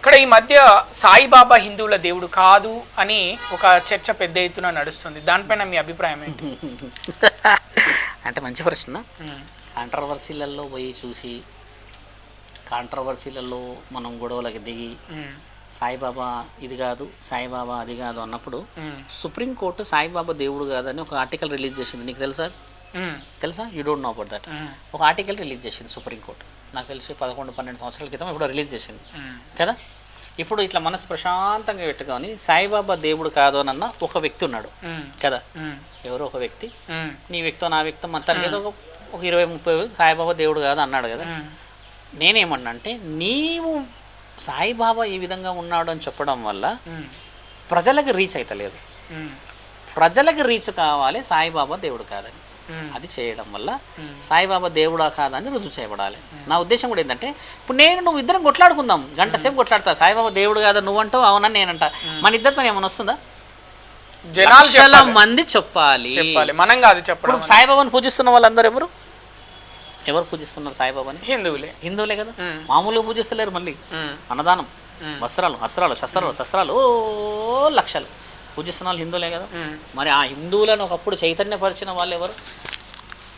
ఇక్కడ ఈ మధ్య సాయిబాబా హిందువుల దేవుడు కాదు అని ఒక చర్చ పెద్ద ఎత్తున నడుస్తుంది. దానిపైన మీ అభిప్రాయం ఏంటి? అంటే మంచి ప్రశ్న. కాంట్రవర్సీలలో పోయి చూసి కాంట్రవర్సీలలో మనం గొడవలకి దిగి సాయిబాబా ఇది కాదు సాయిబాబా అది కాదు అన్నప్పుడు సుప్రీంకోర్టు సాయిబాబా దేవుడు కాదని ఒక ఆర్టికల్ రిలీజ్ చేసింది. నీకు తెలుసా? You don't know about that. ఒక ఆర్టికల్ రిలీజ్ చేసింది సుప్రీంకోర్టు. నాకు తెలిసి 11-12 సంవత్సరాల క్రితం ఇప్పుడు రిలీజ్ చేసింది కదా. ఇప్పుడు ఇట్లా మనసు ప్రశాంతంగా పెట్టుకొని సాయిబాబా దేవుడు కాదు అని అన్న ఒక వ్యక్తి ఉన్నాడు కదా. ఎవరో ఒక వ్యక్తి, నీ వ్యక్తో నా వ్యక్తం మొత్తానికి ఏదో ఒక 20-30 సాయిబాబా దేవుడు కాదు అన్నాడు కదా. నేనేమన్నా అంటే నీవు సాయిబాబా ఈ విధంగా ఉన్నాడు అని చెప్పడం వల్ల ప్రజలకు రీచ్ అవుతలేదు. ప్రజలకు రీచ్ కావాలి సాయిబాబా దేవుడు కాదని. అది చేయడం వల్ల సాయిబాబా దేవుడా కాదని రుజువు చేయబడాలి. నా ఉద్దేశం కూడా ఏంటంటే ఇప్పుడు నువ్వు ఇద్దరం కొట్లాడుకుందాం, గంట సేపు కొట్లాడతా, సాయిబాబా దేవుడు కాదు నువ్వంటావు అవునని నేనంట, మన ఇద్దరితో ఏమైనా వస్తుందా? లక్షల మంది చెప్పాలి, మనం కాదు చెప్పడం. సాయిబాబాని పూజిస్తున్న వాళ్ళందరూ ఎవరు పూజిస్తున్నారు? సాయిబాబాని హిందువులే కదా. మామూలుగా పూజిస్తలేరు. మళ్ళీ అన్నదానం, వస్త్రాలు, శస్త్రాలు లక్షలు పూజిస్తున్న వాళ్ళు హిందువులే కదా. మరి ఆ హిందువులను ఒకప్పుడు చైతన్యపరిచిన వాళ్ళు ఎవరు?